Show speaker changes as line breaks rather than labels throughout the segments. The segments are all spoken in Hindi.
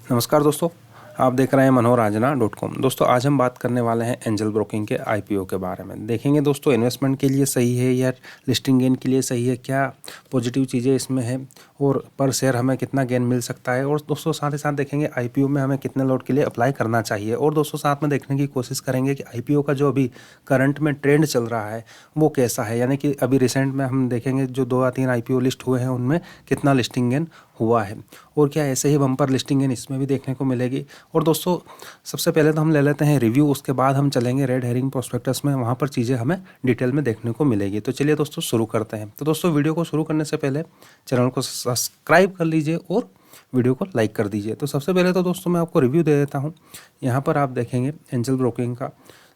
नमस्कार दोस्तों, आप देख रहे हैं मनोरंजना.com। दोस्तों आज हम बात करने वाले हैं एंजल ब्रोकिंग के आईपीओ के बारे में। देखेंगे दोस्तों इन्वेस्टमेंट के लिए सही है या लिस्टिंग गेन के लिए सही है, क्या पॉजिटिव चीज़ें इसमें है और पर शेयर हमें कितना गेन मिल सकता है। और दोस्तों साथ ही साथ देखेंगे आईपीओ में हमें कितने लॉट के लिए अप्लाई करना चाहिए। और दोस्तों साथ में देखने की कोशिश करेंगे कि आईपीओ का जो अभी करंट में ट्रेंड चल रहा है वो कैसा है, यानी कि अभी रिसेंट में हम देखेंगे जो 2 या 3 आईपीओ लिस्ट हुए हैं उनमें कितना लिस्टिंग गेन हुआ है और क्या ऐसे ही बम्पर लिस्टिंग गेन इसमें भी देखने को मिलेगी। और दोस्तों सबसे पहले तो हम ले लेते हैं रिव्यू, उसके बाद हम चलेंगे रेड हेरिंग प्रोस्पेक्टस में, वहाँ पर चीज़ें हमें डिटेल में देखने को मिलेगी। तो चलिए दोस्तों शुरू करते हैं। तो दोस्तों वीडियो को शुरू करने से पहले चैनल को सब्सक्राइब कर लीजिए और वीडियो को लाइक कर दीजिए। तो सबसे पहले तो दोस्तों मैं आपको रिव्यू दे देता हूँ। यहाँ पर आप देखेंगे एंजल ब्रोकिंग का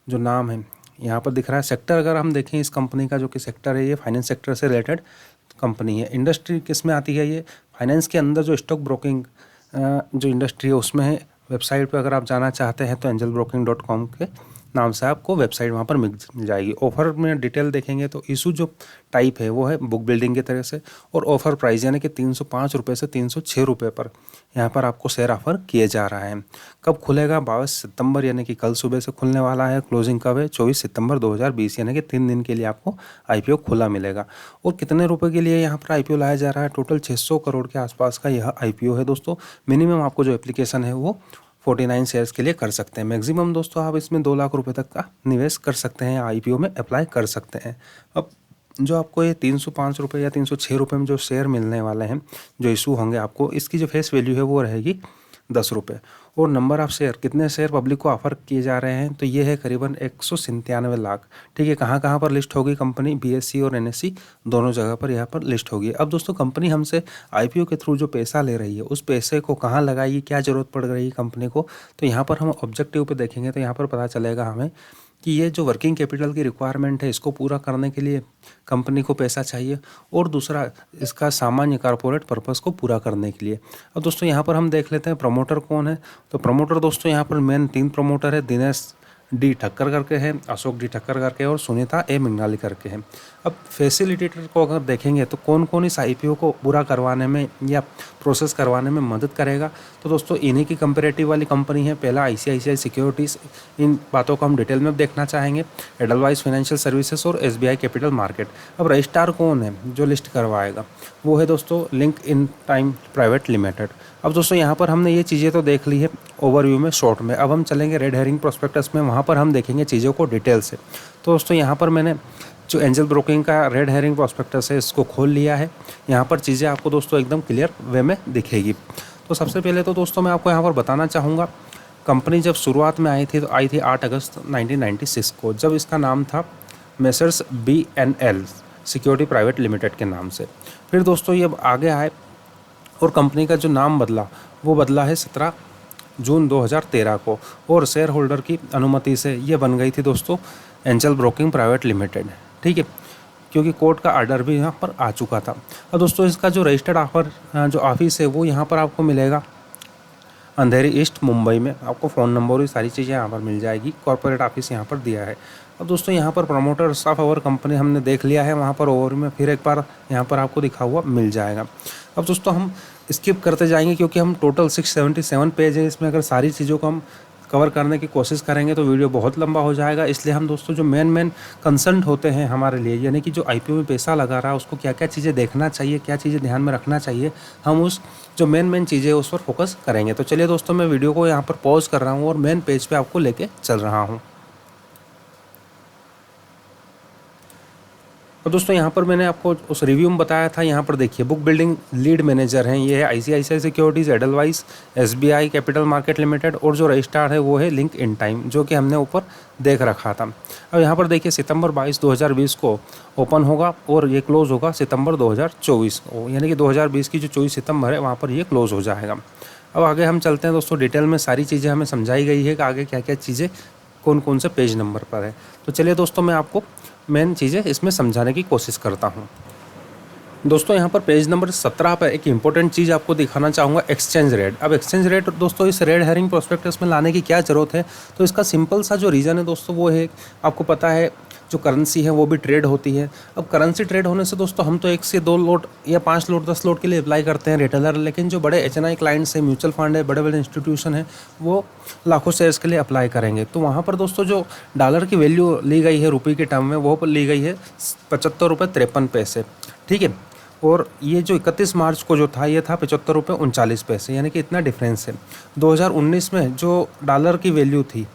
जो नाम है यहाँ पर दिख रहा है। सेक्टर अगर हम देखें इस कंपनी का जो कि सेक्टर है ये फाइनेंस सेक्टर से रिलेटेड कंपनी है। इंडस्ट्री किस में आती है, ये फाइनेंस के अंदर जो स्टॉक ब्रोकिंग जो इंडस्ट्री है उसमें है। वेबसाइट पे अगर आप जाना चाहते हैं तो angelbroking.com के नाम से आपको वेबसाइट वहाँ पर मिल जाएगी। ऑफ़र में डिटेल देखेंगे तो इशू जो टाइप है वो है बुक बिल्डिंग की तरह से, और ऑफ़र प्राइस यानी कि 305 रुपये से 306 रुपये पर यहाँ पर आपको शेयर ऑफर किए जा रहा है। कब खुलेगा? 22 सितंबर यानी कि कल सुबह से खुलने वाला है। क्लोजिंग कब है? 24 सितंबर 2020 यानी कि 3 दिन के लिए आपको आईपीओ खुला मिलेगा। और कितने रुपए के लिए यहाँ पर आईपीओ लाया जा रहा है? टोटल 600 करोड़ के आसपास का यह आईपीओ है दोस्तों। मिनिमम आपको जो एप्लीकेशन है वो 49 शेयर्स के लिए कर सकते हैं। मैक्सिमम दोस्तों आप इसमें 2 लाख रुपए तक का निवेश कर सकते हैं, आईपीओ में अप्लाई कर सकते हैं। अब जो आपको ये 305 रुपये या 306 रुपये में जो शेयर मिलने वाले हैं, जो इशू होंगे आपको, इसकी जो फेस वैल्यू है वो रहेगी 10 रुपये। और नंबर ऑफ शेयर, कितने शेयर पब्लिक को ऑफर किए जा रहे हैं, तो ये है करीबन 197 लाख। ठीक है, कहाँ कहाँ पर लिस्ट होगी कंपनी? बीएससी और एनएससी दोनों जगह पर यहाँ पर लिस्ट होगी। अब दोस्तों कंपनी हमसे आईपीओ के थ्रू जो पैसा ले रही है उस पैसे को कहाँ लगाएगी, क्या ज़रूरत पड़ रही है कंपनी को, तो यहाँ पर हम ऑब्जेक्टिव पे देखेंगे तो यहाँ पर पता चलेगा हमें कि ये जो वर्किंग कैपिटल की रिक्वायरमेंट है इसको पूरा करने के लिए कंपनी को पैसा चाहिए, और दूसरा इसका सामान्य कॉर्पोरेट पर्पस को पूरा करने के लिए। अब दोस्तों यहाँ पर हम देख लेते हैं प्रमोटर कौन है। तो प्रमोटर दोस्तों यहाँ पर मेन 3 प्रमोटर है। दिनेश डी ठक्कर करके है, अशोक डी ठक्कर करके और सुनीता ए मिंगाली करके है। अब फैसिलिटेटर को अगर देखेंगे तो कौन कौन इस आईपीओ को पूरा करवाने में या प्रोसेस करवाने में मदद करेगा, तो दोस्तों इन्हीं की कंपेरेटिव वाली कंपनी है। पहला आईसीआईसीआई सिक्योरिटीज़, इन बातों को हम डिटेल में देखना चाहेंगे। एडलवाइस फाइनेंशियल सर्विसेज और एसबीआई कैपिटल मार्केट। अब रजिस्ट्रार कौन है जो लिस्ट करवाएगा, वो है दोस्तों link in time private limited. अब दोस्तों यहाँ पर हमने ये चीज़ें तो देख ली है ओवरव्यू में, शॉर्ट में। अब हम चलेंगे रेड हेरिंग प्रोस्पेक्टस में, वहाँ पर हम देखेंगे चीज़ों को डिटेल से। तो दोस्तों यहाँ पर मैंने जो एंजल ब्रोकिंग का रेड हेरिंग प्रोस्पेक्टस है इसको खोल लिया है। यहाँ पर चीज़ें आपको दोस्तों एकदम क्लियर वे में दिखेगी। तो सबसे पहले तो दोस्तों मैं आपको यहाँ पर बताना चाहूँगा, कंपनी जब शुरुआत में आई थी तो आई थी 8 अगस्त 1996 को, जब इसका नाम था messrs BNL security private limited के नाम से। फिर दोस्तों ये आगे आए और कंपनी का जो नाम बदला वो बदला है 17 जून 2013 को, और शेयर होल्डर की अनुमति से ये बन गई थी दोस्तों एंजल ब्रोकिंग प्राइवेट लिमिटेड। ठीक है, क्योंकि कोर्ट का आर्डर भी यहाँ पर आ चुका था। और दोस्तों इसका जो रजिस्टर्ड ऑफर जो ऑफिस है वो यहाँ पर आपको मिलेगा अंधेरी ईस्ट मुंबई में। आपको फ़ोन नंबर और सारी चीज़ें यहाँ पर मिल जाएगी। कॉर्पोरेट ऑफिस यहाँ पर दिया है। अब दोस्तों यहाँ पर प्रमोटर्स ऑफ आवर कंपनी हमने देख लिया है, वहाँ पर ओवर में फिर एक बार यहाँ पर आपको दिखा हुआ मिल जाएगा। अब दोस्तों हम स्किप करते जाएंगे क्योंकि हम टोटल 677 पेज है, इसमें अगर सारी चीज़ों को हम कवर करने की कोशिश करेंगे तो वीडियो बहुत लंबा हो जाएगा। इसलिए हम दोस्तों जो मेन कंसर्न होते हैं हमारे लिए, यानी कि जो आईपीओ में पैसा लगा रहा है उसको क्या क्या चीज़ें देखना चाहिए, क्या चीज़ें ध्यान में रखना चाहिए, हम उस जो मेन चीज़ें हैं उस पर फोकस करेंगे। तो चलिए दोस्तों मैं वीडियो को यहाँ पर पॉज कर रहा हूँ और मेन पेज पर आपको लेके चल रहा हूँ। और दोस्तों यहाँ पर मैंने आपको उस रिव्यू में बताया था, यहाँ पर देखिए बुक बिल्डिंग लीड मैनेजर हैं, ये है ICICI securities, Edelweiss, SBI capital market limited, और जो रजिस्ट्रार है वो है लिंक इन टाइम, जो कि हमने ऊपर देख रखा था। अब यहाँ पर देखिए सितंबर 22, 2020 को ओपन होगा और ये क्लोज़ होगा सितंबर 2024 को, यानी कि 2020 की जो 24 सितंबर है वहाँ पर ये क्लोज़ हो जाएगा। अब आगे हम चलते हैं दोस्तों, डिटेल में सारी चीज़ें हमें समझाई गई है कि आगे क्या क्या चीज़ें कौन कौन से पेज नंबर पर है। तो चलिए दोस्तों मैं आपको मेन चीज़ें इसमें समझाने की कोशिश करता हूँ। दोस्तों यहाँ पर पेज नंबर 17 पर एक इंपॉर्टेंट चीज़ आपको दिखाना चाहूँगा, एक्सचेंज रेट। अब एक्सचेंज रेट दोस्तों इस रेड हेरिंग प्रोस्पेक्टस में लाने की क्या ज़रूरत है, तो इसका सिंपल सा जो रीज़न है दोस्तों वो है, आपको पता है जो करेंसी है वो भी ट्रेड होती है। अब करेंसी ट्रेड होने से दोस्तों हम तो 1 से 2 लोट या 5 लोट 10 लोट के लिए अप्लाई करते हैं रिटेलर, लेकिन जो बड़े HNI क्लाइंट्स है, म्यूचुअल फंड है, बड़े बड़े इंस्टीट्यूशन है, वो लाखों शेयर्स के लिए अप्लाई करेंगे। तो वहाँ पर दोस्तों जो डॉलर की वैल्यू ली गई है रुपये के टर्म में, वो पर ली गई है 75 रुपये 53 पैसे, ठीक है। और ये जो 31 मार्च को जो था ये था 75 रुपये 39 पैसे, यानी कि इतना डिफरेंस है। 2019 में जो डॉलर की वैल्यू थी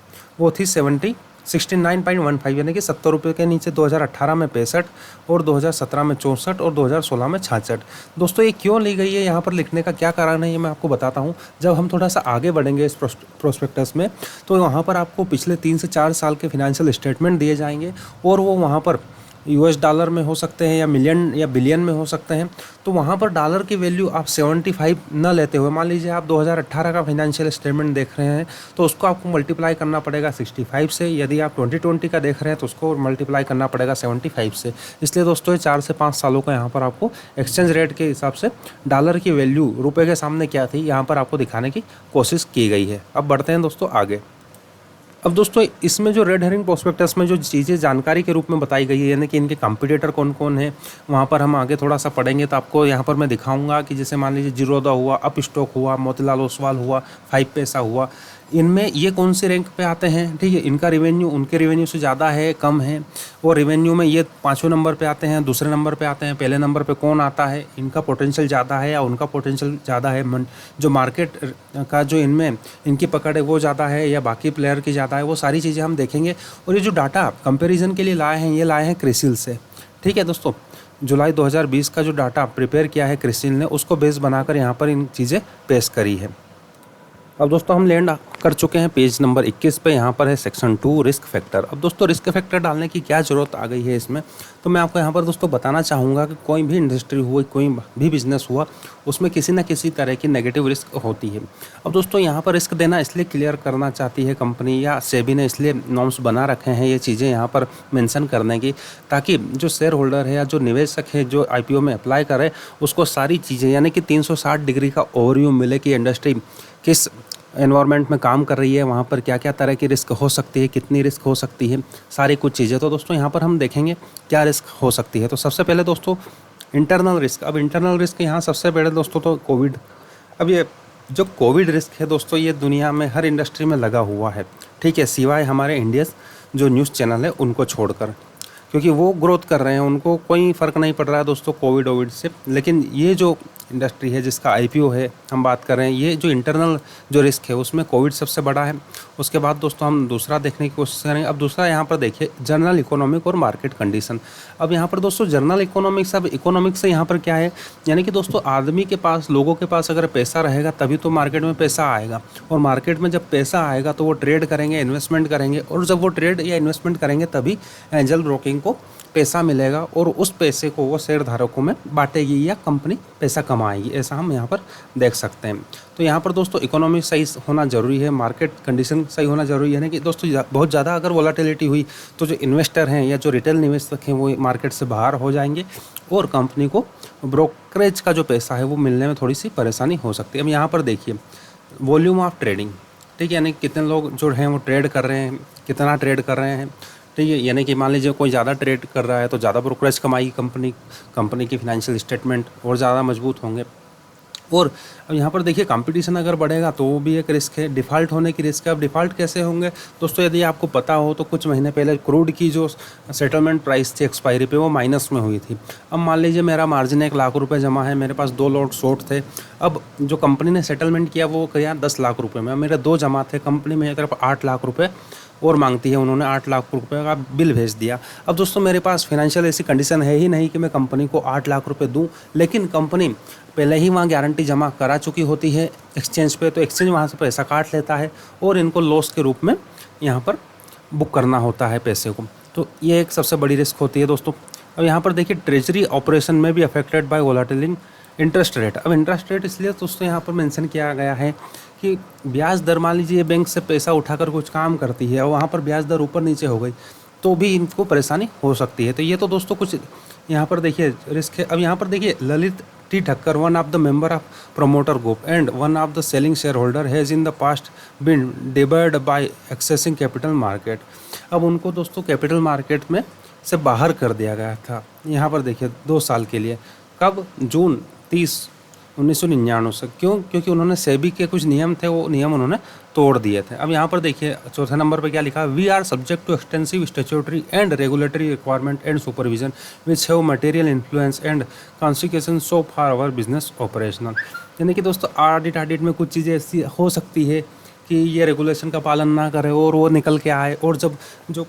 वो थी 69.15, यानी कि 70 रुपये के नीचे। 2018 में 65 और 2017 में 64 और 2016 में 66। दोस्तों ये क्यों ली गई है, यहाँ पर लिखने का क्या कारण है, ये मैं आपको बताता हूँ। जब हम थोड़ा सा आगे बढ़ेंगे इस प्रोस्पेक्टस में, तो वहाँ पर आपको पिछले 3 से 4 साल के फिनेंशियल स्टेटमेंट दिए जाएंगे, और वो वहाँ पर US डॉलर में हो सकते हैं या मिलियन या बिलियन में हो सकते हैं। तो वहाँ पर डॉलर की वैल्यू आप 75 न लेते हुए, मान लीजिए आप 2018 का फाइनेंशियल स्टेटमेंट देख रहे हैं तो उसको आपको मल्टीप्लाई करना पड़ेगा 65 से। यदि आप 2020 का देख रहे हैं तो उसको मल्टीप्लाई करना पड़ेगा 75 से। इसलिए दोस्तों ये 4 से 5 सालों का यहाँ पर आपको एक्सचेंज रेट के हिसाब से डॉलर की वैल्यू रुपये के सामने क्या थी यहाँ पर आपको दिखाने की कोशिश की गई है। अब बढ़ते हैं दोस्तों आगे। अब दोस्तों इसमें जो रेड हेरिंग प्रोस्पेक्टस में जो चीज़ें जानकारी के रूप में बताई गई है, यानी कि इनके कंपटीटर कौन कौन है, वहाँ पर हम आगे थोड़ा सा पढ़ेंगे तो आपको यहाँ पर मैं दिखाऊंगा कि जैसे मान लीजिए जीरोधा हुआ, अप स्टॉक हुआ, मोतीलाल ओसवाल हुआ, 5 पैसा हुआ, इनमें ये कौन से रैंक पे आते हैं, ठीक है। इनका रेवेन्यू उनके रेवेन्यू से ज़्यादा है, कम है, और रेवेन्यू में ये 5वें नंबर पे आते हैं, दूसरे नंबर पे आते हैं, पहले नंबर पे कौन आता है, इनका पोटेंशियल ज़्यादा है या उनका पोटेंशियल ज़्यादा है, जो मार्केट का जो इनमें इनकी पकड़ है वो ज़्यादा है या बाकी प्लेयर की ज़्यादा है, वो सारी चीज़ें हम देखेंगे। और ये जो डाटा कंपेरिजन के लिए लाए हैं, ये लाए हैं क्रिसिल से, ठीक है दोस्तों। जुलाई 2020 का जो डाटा प्रिपेयर किया है क्रिसिल ने, उसको बेस बनाकर यहाँ पर इन चीज़ें पेश करी है। अब दोस्तों हम लैंड कर चुके हैं पेज नंबर 21 पे। यहाँ पर है सेक्शन 2 रिस्क फैक्टर। अब दोस्तों रिस्क फैक्टर डालने की क्या ज़रूरत आ गई है इसमें, तो मैं आपको यहाँ पर दोस्तों बताना चाहूँगा कि कोई भी इंडस्ट्री हुई, कोई भी बिजनेस हुआ, उसमें किसी न किसी तरह की नेगेटिव रिस्क होती है। अब दोस्तों यहाँ पर रिस्क देना इसलिए क्लियर करना चाहती है कंपनी या सेबी ने इसलिए नॉर्म्स बना रखे हैं ये चीज़ें यहाँ पर मेंशन करने की, ताकि जो शेयर होल्डर है या जो निवेशक है जो IPO में अप्लाई करे, उसको सारी चीज़ें यानी कि 360 डिग्री का ओवरव्यू मिले कि इंडस्ट्री किस एनवायरनमेंट में काम कर रही है, वहाँ पर क्या क्या तरह की रिस्क हो सकती है, कितनी रिस्क हो सकती है, सारी कुछ चीज़ें। तो दोस्तों यहाँ पर हम देखेंगे क्या रिस्क हो सकती है। तो सबसे पहले दोस्तों इंटरनल रिस्क। अब इंटरनल रिस्क यहाँ सबसे पहले दोस्तों तो कोविड। अब ये जो कोविड रिस्क है दोस्तों, ये दुनिया में हर इंडस्ट्री में लगा हुआ है, ठीक है, सिवाय हमारे इंडिया जो न्यूज़ चैनल है उनको छोड़कर, क्योंकि वो ग्रोथ कर रहे हैं, उनको कोई फ़र्क नहीं पड़ रहा है दोस्तों कोविड से। लेकिन ये जो इंडस्ट्री है जिसका IPO है हम बात कर रहे हैं, ये जो इंटरनल जो रिस्क है उसमें कोविड सबसे बड़ा है। उसके बाद दोस्तों हम दूसरा देखने की कोशिश करेंगे। अब दूसरा यहाँ पर देखिए जनरल इकोनॉमिक और मार्केट कंडीशन। अब यहाँ पर दोस्तों जनरल इकोनॉमिक्स, अब इकोनॉमिक्स से यहाँ पर क्या है, यानी कि दोस्तों आदमी के पास, लोगों के पास अगर पैसा रहेगा तभी तो मार्केट में पैसा आएगा, और मार्केट में जब पैसा आएगा तो वो ट्रेड करेंगे, इन्वेस्टमेंट करेंगे, और जब वो ट्रेड या इन्वेस्टमेंट करेंगे तभी एंजल ब्रोकिंग को पैसा मिलेगा, और उस पैसे को वो शेयर धारकों में बांटेगी या कंपनी पैसा कमाएगी। ऐसा हम यहाँ पर देख सकते हैं। तो यहाँ पर दोस्तों इकोनॉमी सही होना ज़रूरी है, मार्केट कंडीशन सही होना ज़रूरी है। यानी कि दोस्तों बहुत ज़्यादा अगर वोलेटिलिटी हुई तो जो इन्वेस्टर हैं या जो रिटेल निवेशक हैं वो मार्केट से बाहर हो जाएंगे, और कंपनी को ब्रोकरेज का जो पैसा है वो मिलने में थोड़ी सी परेशानी हो सकती है। अब यहाँ पर देखिए वॉल्यूम ऑफ ट्रेडिंग, ठीक है, यानी कितने लोग जो हैं वो ट्रेड कर रहे हैं, कितना ट्रेड कर रहे हैं, ठीक है। यानी कि मान लीजिए कोई ज़्यादा ट्रेड कर रहा है तो ज़्यादा ब्रोकरेज कमाएगी कंपनी की फाइनेंशियल स्टेटमेंट और ज़्यादा मजबूत होंगे। और अब यहाँ पर देखिए कंपटीशन अगर बढ़ेगा तो वो भी एक रिस्क है, डिफ़ॉल्ट होने की रिस्क है। अब डिफ़ॉल्ट कैसे होंगे दोस्तों, यदि आपको पता हो तो कुछ महीने पहले क्रूड की जो सेटलमेंट प्राइस थी एक्सपायरी पे वो माइनस में हुई थी। अब मान लीजिए मेरा मार्जिन 1 लाख रुपए जमा है, मेरे पास 2 लॉट शॉर्ट थे। अब जो कंपनी ने सेटलमेंट किया वो किया 10 लाख रुपये में, मेरे 2 जमा थे, कंपनी मेरी तरफ 8 लाख रुपये और मांगती है, उन्होंने 8 लाख रुपए का बिल भेज दिया। अब दोस्तों मेरे पास फाइनेंशियल ऐसी कंडीशन है ही नहीं कि मैं कंपनी को 8 लाख रुपए दूं, लेकिन कंपनी पहले ही वहाँ गारंटी जमा करा चुकी होती है एक्सचेंज पे, तो एक्सचेंज वहाँ से पैसा काट लेता है और इनको लॉस के रूप में यहाँ पर बुक करना होता है पैसे को। तो ये एक सबसे बड़ी रिस्क होती है दोस्तों। अब यहाँ पर देखिए ट्रेजरी ऑपरेशन में भी affected by volatility interest rate. अब इंटरेस्ट रेट इसलिए दोस्तों यहाँ पर मेंशन किया गया है कि ब्याज दर, मान लीजिए बैंक से पैसा उठाकर कुछ काम करती है और वहाँ पर ब्याज दर ऊपर नीचे हो गई तो भी इनको परेशानी हो सकती है। तो ये तो दोस्तों कुछ यहाँ पर देखिए रिस्क है। अब यहाँ पर देखिए Lalit T Thakkar, one of the member of promoter group and one of the selling share holder has in the past been debarred by accessing capital market. अब उनको दोस्तों कैपिटल मार्केट में से बाहर कर दिया गया था। यहाँ पर देखिए 2 साल के लिए, कब? जून 30 1999 से। क्यों? क्योंकि उन्होंने सेबी के कुछ नियम थे, वो नियम उन्होंने तोड़ दिए थे। अब यहाँ पर देखिए चौथे नंबर पे क्या लिखा है, we are subject to extensive statutory and regulatory requirement and supervision which have material influence and consequence so for our business operational. यानी कि दोस्तों ऑडिट में कुछ चीज़ें ऐसी हो सकती है कि ये रेगुलेशन का पालन ना करे और वो निकल के आए, और जब जो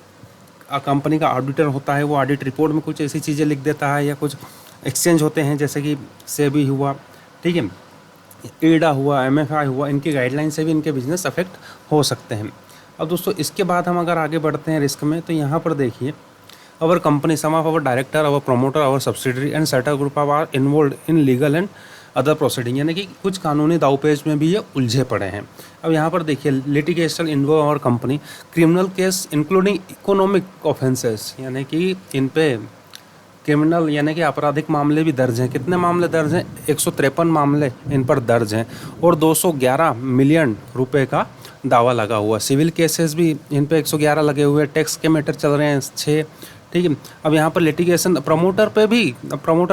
कंपनी का ऑडिटर होता है वो ऑडिट रिपोर्ट में कुछ ऐसी चीज़ें लिख देता है, या कुछ एक्सचेंज होते हैं जैसे कि सेबी हुआ, ठीक है, ईडा हुआ, एमएफआई हुआ, इनकी गाइडलाइन से भी इनके बिजनेस अफेक्ट हो सकते हैं। अब दोस्तों इसके बाद हम अगर आगे बढ़ते हैं रिस्क में, तो यहाँ पर देखिए our company, some of our director, our promoter, our subsidiary and certain group of are involve in legal and other proceeding, यानी कि कुछ कानूनी दावपेच में भी ये उलझे पड़े हैं। अब यहाँ पर देखिए litigation involve our company, criminal case including economic offences, यानी कि इन पे क्रिमिनल यानी कि आपराधिक मामले भी दर्ज हैं। कितने मामले दर्ज हैं? 153 मामले इन पर दर्ज हैं, और 211 मिलियन रुपए का दावा लगा हुआ। सिविल केसेस भी इन पे 111 लगे हुए हैं। टैक्स के मैटर चल रहे हैं 6, ठीक है। अब यहाँ पर लिटिगेशन प्रमोटर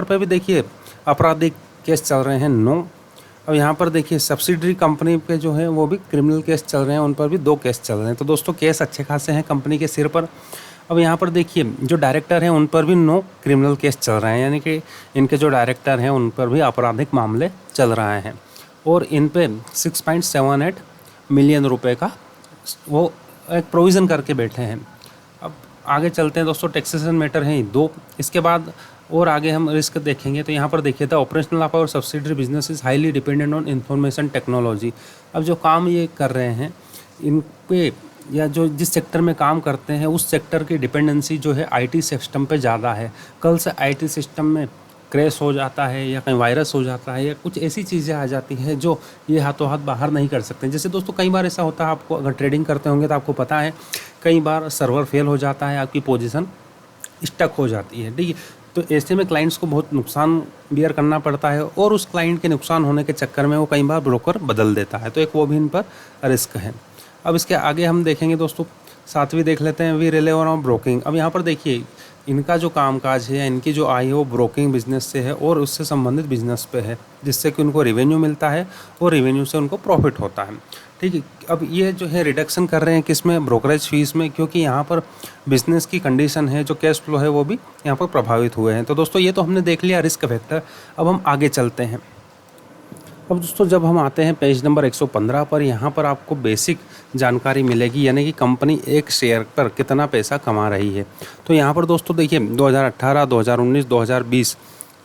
पे भी देखिए आपराधिक केस चल रहे हैं 9। अब यहाँ पर देखिए सब्सिडरी कंपनी पे जो है वो भी क्रिमिनल केस चल रहे हैं, उन पर भी 2 केस चल रहे हैं। तो दोस्तों केस अच्छे खासे हैं कंपनी के सिर पर। अब यहाँ पर देखिए जो डायरेक्टर हैं उन पर भी 9 क्रिमिनल केस चल रहे हैं, यानी कि इनके जो डायरेक्टर हैं उन पर भी आपराधिक मामले चल रहे हैं, और इन पे 6.78 मिलियन रुपए का वो एक प्रोविज़न करके बैठे हैं। अब आगे चलते हैं दोस्तों, टैक्सेशन मैटर हैं 2। इसके बाद और आगे हम रिस्क देखेंगे, तो यहाँ पर देखिए था operational of our subsidiary business is highly dependent on information technology. अब जो काम ये कर रहे हैं इन पे, या जो जिस सेक्टर में काम करते हैं उस सेक्टर की डिपेंडेंसी जो है आईटी सिस्टम पे ज़्यादा है। कल से आईटी सिस्टम में क्रैश हो जाता है, या कहीं वायरस हो जाता है, या कुछ ऐसी चीज़ें आ जाती हैं जो ये हाथों हाथ बाहर नहीं कर सकते। जैसे दोस्तों कई बार ऐसा होता है, आपको अगर ट्रेडिंग करते होंगे तो आपको पता है कई बार सर्वर फेल हो जाता है, आपकी पोजीशन स्टक हो जाती है, ठीक है। तो ऐसे में क्लाइंट्स को बहुत नुकसान बियर करना पड़ता है, और उस क्लाइंट के नुकसान होने के चक्कर में वो कई बार ब्रोकर बदल देता है, तो एक वो भी इन पर रिस्क है। अब इसके आगे हम देखेंगे दोस्तों, 7वीं देख लेते हैं, वी रिले ऑन ब्रोकिंग। अब यहाँ पर देखिए इनका जो कामकाज है, इनकी जो आय है वो ब्रोकिंग बिजनेस से है और उससे संबंधित बिजनेस पे है, जिससे कि उनको रेवेन्यू मिलता है और रेवेन्यू से उनको प्रॉफिट होता है, ठीक है। अब ये जो है रिडक्शन कर रहे हैं किसमें? ब्रोकरेज फीस में, क्योंकि यहाँ पर बिजनेस की कंडीशन है, जो कैश फ्लो है वो भी यहाँ पर प्रभावित हुए हैं। तो दोस्तों ये तो हमने देख लिया रिस्क फैक्टर। अब हम आगे चलते हैं। अब दोस्तों जब हम आते हैं पेज नंबर 115 पर, यहाँ पर आपको बेसिक जानकारी मिलेगी, यानी कि कंपनी एक शेयर पर कितना पैसा कमा रही है। तो यहाँ पर दोस्तों देखिए 2018, 2019, 2020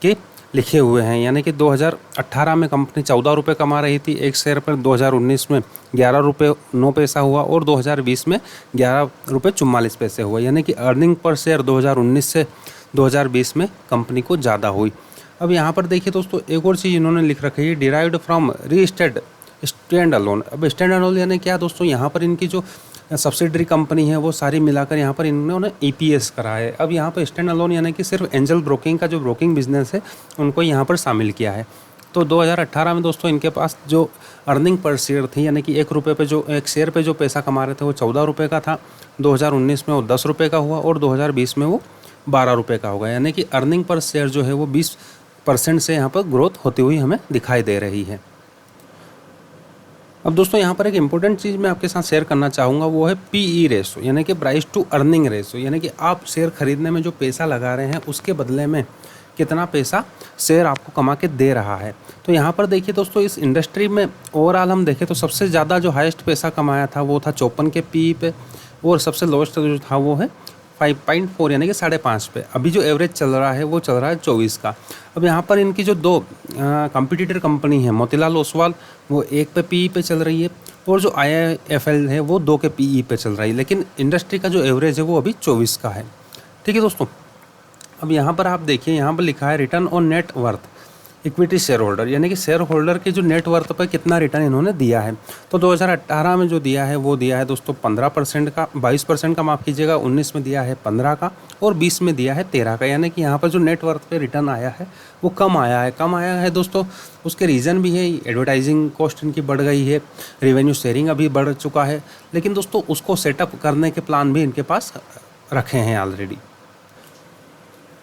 के लिखे हुए हैं, यानी कि 2018 में कंपनी 14 रुपये कमा रही थी एक शेयर पर, 2019 में 11 रुपये 9 पैसा हुआ, और 2020 में 11 रुपये 44 पैसे हुआ, यानी कि अर्निंग पर शेयर 2019 से 2020 में कंपनी को ज़्यादा हुई। अब यहाँ पर देखिए दोस्तों एक और चीज़ इन्होंने लिख रखी है, डिराइव्ड फ्रॉम रीस्टेड स्टैंड अलोन। अब स्टैंड अलोन यानी क्या दोस्तों? यहाँ पर इनकी जो सब्सिडरी कंपनी है वो सारी मिलाकर यहाँ पर इन्होंने ईपीएस करा है। अब यहाँ पर स्टैंड अलोन यानी कि सिर्फ एंजल ब्रोकिंग का जो ब्रोकिंग बिजनेस है उनको यहाँ पर शामिल किया है। तो 2018 में दोस्तों इनके पास जो अर्निंग पर शेयर थी, यानी कि 1 रुपये पे जो एक शेयर पे जो पैसा कमा रहे थे वो 14 रुपये का था, 2019 में वो 10 रुपये का हुआ, और 2020 में वो 12 रुपये का होगा, यानी कि अर्निंग पर शेयर जो है वो 20% से यहाँ पर ग्रोथ होती हुई हमें दिखाई दे रही है। अब दोस्तों यहाँ पर एक इम्पोर्टेंट चीज़ मैं आपके साथ शेयर करना चाहूँगा, वो है पीई रेशो, यानी कि प्राइस टू अर्निंग रेशो, यानी कि आप शेयर खरीदने में जो पैसा लगा रहे हैं उसके बदले में कितना पैसा शेयर आपको कमा के दे रहा है। तो यहाँ पर देखिए दोस्तों इस इंडस्ट्री में ओवरऑल हम देखें तो सबसे ज़्यादा जो हाईएस्ट पैसा कमाया था वो था 54 के पीई पे, और सबसे लोएस्ट जो था वो है 5.4 यानी कि 5.5 पे। अभी जो एवरेज चल रहा है वो चल रहा है 24 का। अब यहाँ पर इनकी जो 2 कंपटीटर कंपनी है मोतीलाल ओसवाल, वो 1 पे पीई पे चल रही है, और जो IIFL है वो 2 के पीई पे चल रही है, लेकिन इंडस्ट्री का जो एवरेज है वो अभी 24 का है, ठीक है दोस्तों। अब यहाँ पर आप देखिए, यहाँ पर लिखा है return on net worth equity share holder, यानी कि शेयर होल्डर के जो नेट वर्थ पर कितना रिटर्न इन्होंने दिया है। तो 2018 में जो दिया है वो दिया है दोस्तों 15% का, 22% का माफ़ कीजिएगा, 19 में दिया है 15 का, और 20 में दिया है 13 का, यानी कि यहाँ पर जो नेट वर्थ पे रिटर्न आया है वो कम आया है दोस्तों। उसके रीज़न भी है, एडवर्टाइजिंग कॉस्ट इनकी बढ़ गई है, रेवेन्यू शेयरिंग अभी बढ़ चुका है, लेकिन दोस्तों उसको सेटअप करने के प्लान भी इनके पास रखे हैं ऑलरेडी।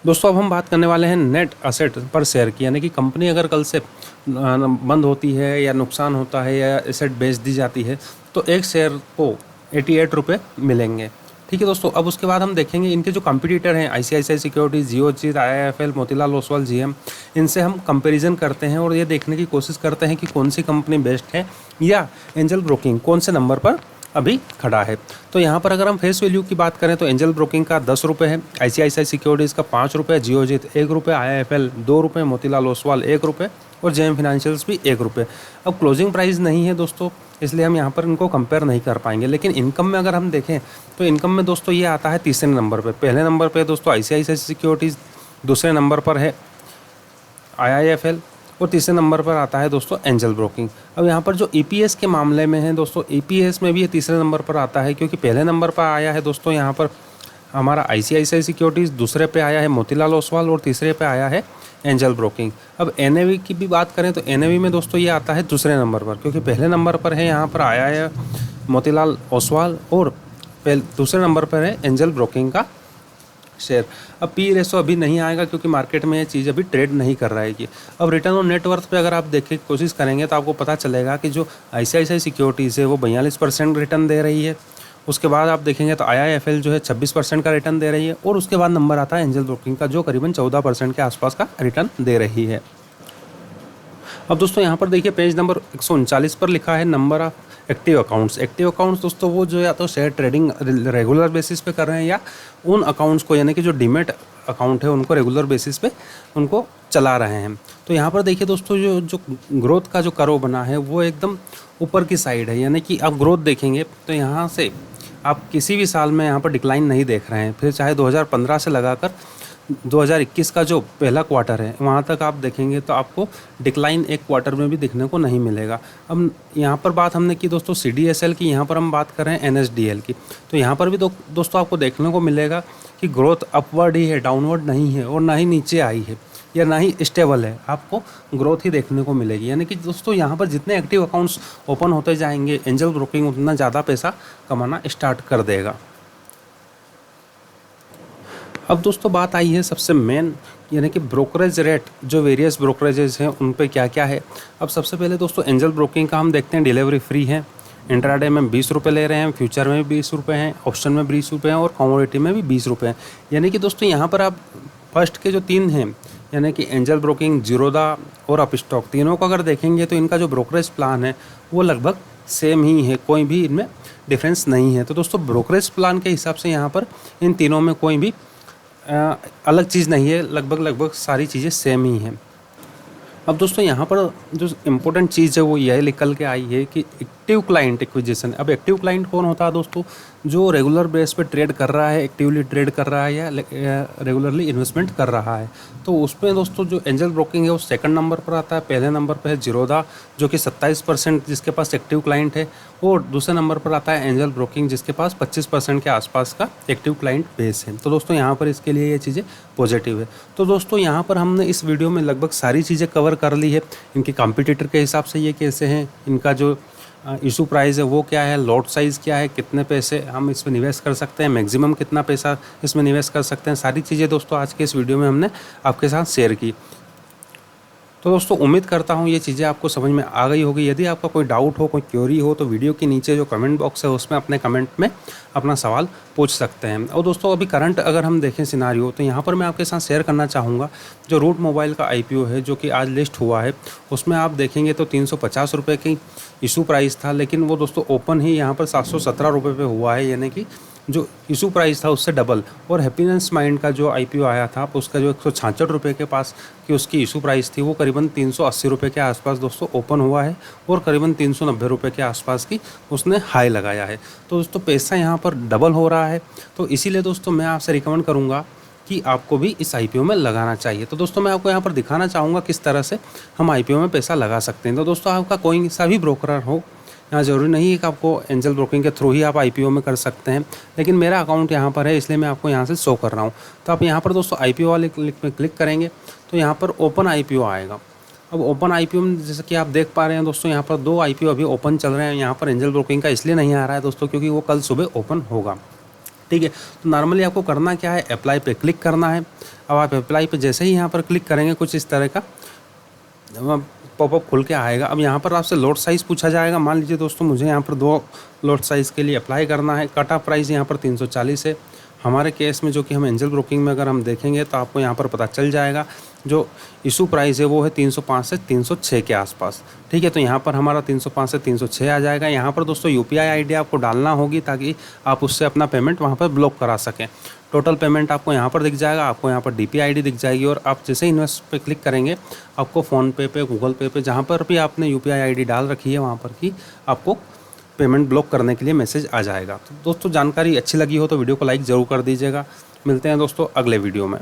दोस्तों अब हम बात करने वाले हैं नेट असेट पर शेयर की, यानी कि कंपनी अगर कल से बंद होती है या नुकसान होता है या एसेट बेच दी जाती है तो एक शेयर को 88 रुपये मिलेंगे। ठीक है दोस्तों, अब उसके बाद हम देखेंगे इनके जो कंपटीटर हैं ICICI securities, Geojit, IIFL, Motilal Oswal, GM, इनसे हम कंपैरिजन करते हैं और ये देखने की कोशिश करते हैं कि कौन सी कंपनी बेस्ट है या एंजल ब्रोकिंग कौन से नंबर पर अभी खड़ा है। तो यहाँ पर अगर हम फेस वैल्यू की बात करें तो एंजल ब्रोकिंग का 10 रुपये है, ICICI सिक्योरिटीज़ का 5 रुपये, जियोजीत 1 रुपये, IIFL 2 रुपये, मोतीलाल ओसवाल 1 रुपये और JM फिनेंशियल्स भी 1 रुपये। अब क्लोजिंग प्राइस नहीं है दोस्तों, इसलिए हम यहाँ पर इनको कंपेयर नहीं कर पाएंगे। लेकिन इनकम में अगर हम देखें तो इनकम में दोस्तों ये आता है तीसरे नंबर पर। पहले नंबर पर दोस्तों ICICI सिक्योरिटीज़, दूसरे नंबर पर है IIFL और तीसरे नंबर पर आता है दोस्तों एंजल ब्रोकिंग। अब यहाँ पर जो EPS के मामले में है दोस्तों, EPS में भी ये तीसरे नंबर पर आता है, क्योंकि पहले नंबर पर आया है दोस्तों यहाँ पर हमारा ICICI सिक्योरिटीज़, दूसरे पे आया है मोतीलाल ओसवाल और तीसरे पे आया है एंजल ब्रोकिंग। अब NAV की भी बात करें तो NAV में दोस्तों ये आता है दूसरे नंबर पर, क्योंकि पहले नंबर पर है यहाँ पर आया है मोतीलाल ओसवाल और दूसरे नंबर पर है एंजल ब्रोकिंग का शेयर। अब P रेशो अभी नहीं आएगा क्योंकि मार्केट में ये चीज़ अभी ट्रेड नहीं कर रहा है कि। अब रिटर्न ऑन नेटवर्थ पे अगर आप देखने की कोशिश करेंगे तो आपको पता चलेगा कि जो ICICI सिक्योरिटीज़ है वो 42% रिटर्न दे रही है। उसके बाद आप देखेंगे तो IIFL जो है 26% का रिटर्न दे रही है और उसके बाद नंबर आता है एंजल ब्रोकिंग का जो करीबन 14% के आसपास का रिटर्न दे रही है। अब दोस्तों यहाँ पर देखिए पेज नंबर 139 पर लिखा है number of active accounts. Active accounts दोस्तों वो जो या तो शेयर ट्रेडिंग रेगुलर बेसिस पे कर रहे हैं या उन अकाउंट्स को यानी कि जो डीमेट अकाउंट है उनको रेगुलर बेसिस पे उनको चला रहे हैं। तो यहाँ पर देखिए दोस्तों जो ग्रोथ का जो कर्व बना है वो एकदम ऊपर की साइड है, यानी कि आप ग्रोथ देखेंगे तो यहाँ से आप किसी भी साल में यहाँ पर डिक्लाइन नहीं देख रहे हैं। फिर चाहे 2015 से लगाकर 2021 का जो पहला क्वार्टर है वहाँ तक आप देखेंगे तो आपको डिक्लाइन एक क्वार्टर में भी दिखने को नहीं मिलेगा। अब यहाँ पर बात हमने की दोस्तों CDSL की, यहाँ पर हम बात कर रहे हैं NSDL की। तो यहाँ पर भी दोस्तों आपको देखने को मिलेगा कि ग्रोथ अपवर्ड ही है, डाउनवर्ड नहीं है और ना ही नीचे आई है या ना ही स्टेबल है, आपको ग्रोथ ही देखने को मिलेगी। यानी कि दोस्तों यहाँ पर जितने एक्टिव अकाउंट्स ओपन होते जाएंगे एंजल ब्रोकिंग उतना ज़्यादा पैसा कमाना स्टार्ट कर देगा। अब दोस्तों बात आई है सबसे मेन, यानी कि ब्रोकरेज रेट जो वेरियस ब्रोकरेजेस हैं उन पे क्या क्या है। अब सबसे पहले दोस्तों एंजल ब्रोकिंग का हम देखते हैं डिलीवरी फ्री है। इंट्राडे में 20 रुपये ले रहे हैं, फ्यूचर में भी 20 रुपये हैं, ऑप्शन में 20 रुपये हैं और कमोडिटी में भी 20 रुपये हैं। यानी कि दोस्तों यहाँ पर आप फर्स्ट के जो 3 हैं यानी कि एंजल ब्रोकिंग, जीरोधा और अपस्टॉक, तीनों को अगर देखेंगे तो इनका जो ब्रोकरेज प्लान है वो लगभग सेम ही है, कोई भी इनमें डिफरेंस नहीं है। तो दोस्तों ब्रोकरेज प्लान के हिसाब से यहाँ पर इन तीनों में कोई भी अलग चीज़ नहीं है, लगभग सारी चीज़ें सेम ही हैं। अब दोस्तों यहाँ पर जो इम्पोर्टेंट चीज़ है वो यह निकल के आई है कि एक्टिव क्लाइंट एक्विजिशन। अब एक्टिव क्लाइंट कौन होता है दोस्तों? जो रेगुलर बेस पे ट्रेड कर रहा है, एक्टिवली ट्रेड कर रहा है या रेगुलरली इन्वेस्टमेंट कर रहा है। तो उसमें दोस्तों जो एंजल ब्रोकिंग है वो सेकंड नंबर पर आता है। पहले नंबर पर है जीरोधा जो कि 27% जिसके पास एक्टिव क्लाइंट है, और दूसरे नंबर पर आता है एंजल ब्रोकिंग जिसके पास 25% के आसपास का एक्टिव क्लाइंट बेस है। तो दोस्तों यहाँ पर इसके लिए ये चीज़ें पॉजिटिव है। तो दोस्तों यहाँ पर हमने इस वीडियो में लगभग सारी चीज़ें कवर कर ली है। इनके कॉम्पिटिटर के हिसाब से ये कैसे हैं, इनका जो इशू प्राइस है वो क्या है, लॉट साइज़ क्या है, कितने पैसे हम इसमें निवेश कर सकते हैं, मैक्सिमम कितना पैसा इसमें निवेश कर सकते हैं, सारी चीज़ें दोस्तों आज के इस वीडियो में हमने आपके साथ शेयर की। तो दोस्तों उम्मीद करता हूँ ये चीज़ें आपको समझ में आ गई होगी। यदि आपका कोई डाउट हो, कोई क्वेरी हो तो वीडियो के नीचे जो कमेंट बॉक्स है उसमें अपने कमेंट में अपना सवाल पूछ सकते हैं। और दोस्तों अभी करंट अगर हम देखें सिनारियो तो यहाँ पर मैं आपके साथ शेयर करना चाहूँगा जो रूट मोबाइल का IPO है जो कि आज लिस्ट हुआ है, उसमें आप देखेंगे तो 350 रुपये की इशू प्राइस था, लेकिन वो दोस्तों ओपन ही यहाँ पर 717 रुपये पे हुआ है, यानी कि जो इशू प्राइस था उससे डबल। और हैप्पीनेस माइंड का जो IPO आया था उसका जो 166 रुपये के पास की उसकी इशू प्राइस थी वो करीबन 380 रुपये के आसपास दोस्तों ओपन हुआ है और करीबन 390 रुपये के आसपास की उसने हाई लगाया है। तो दोस्तों पैसा यहाँ पर डबल हो रहा है, तो इसीलिए दोस्तों मैं आपसे रिकमेंड करूँगा कि आपको भी इस IPO में लगाना चाहिए। तो दोस्तों मैं आपको यहाँ पर दिखाना चाहूँगा किस तरह से हम IPO में पैसा लगा सकते हैं। तो दोस्तों आपका कोई सा भी ब्रोकर हो, यहाँ ज़रूरी नहीं है कि आपको एंजल ब्रोकिंग के थ्रू ही आप IPO में कर सकते हैं, लेकिन मेरा अकाउंट यहाँ पर है इसलिए मैं आपको यहाँ से शो कर रहा हूँ। तो आप यहाँ पर दोस्तों IPO वाले क्लिक में क्लिक करेंगे तो यहाँ पर ओपन IPO आएगा। अब ओपन IPO में जैसे कि आप देख पा रहे हैं दोस्तों यहाँ पर 2 IPO अभी ओपन चल रहे हैं। यहाँ पर एंजल ब्रोकिंग का इसलिए नहीं आ रहा है दोस्तों क्योंकि वो कल सुबह ओपन होगा। ठीक है। तो नॉर्मली आपको करना क्या है, अप्लाई पे क्लिक करना है। अब आप अप्लाई पे जैसे ही यहाँ पर क्लिक करेंगे कुछ इस तरह का पॉपअप खुल के आएगा। अब यहाँ पर आपसे लॉट साइज़ पूछा जाएगा। मान लीजिए दोस्तों मुझे यहाँ पर 2 लॉट साइज़ के लिए अप्लाई करना है। कट ऑफ प्राइस यहाँ पर 340 है। हमारे केस में जो कि हम एंजल ब्रोकिंग में अगर हम देखेंगे तो आपको यहाँ पर पता चल जाएगा जो इशू प्राइस है वो है 305 से 306 के आसपास। ठीक है, तो यहाँ पर हमारा 305 से 306 आ जाएगा। यहाँ पर दोस्तों यूपीआई आईडी आपको डालना होगी ताकि आप उससे अपना पेमेंट वहाँ पर ब्लॉक करा सकें। टोटल पेमेंट आपको यहाँ पर दिख जाएगा, आपको यहाँ पर डीपी आईडी दिख जाएगी और आप जैसे इन्वेस्ट पे क्लिक करेंगे आपको फ़ोनपे पे, गूगल पे पे, जहाँ पर भी आपने यूपीआई आईडी डाल रखी है वहाँ पर की आपको पेमेंट ब्लॉक करने के लिए मैसेज आ जाएगा। तो दोस्तों जानकारी अच्छी लगी हो तो वीडियो को लाइक ज़रूर कर दीजिएगा। मिलते हैं दोस्तों अगले वीडियो में।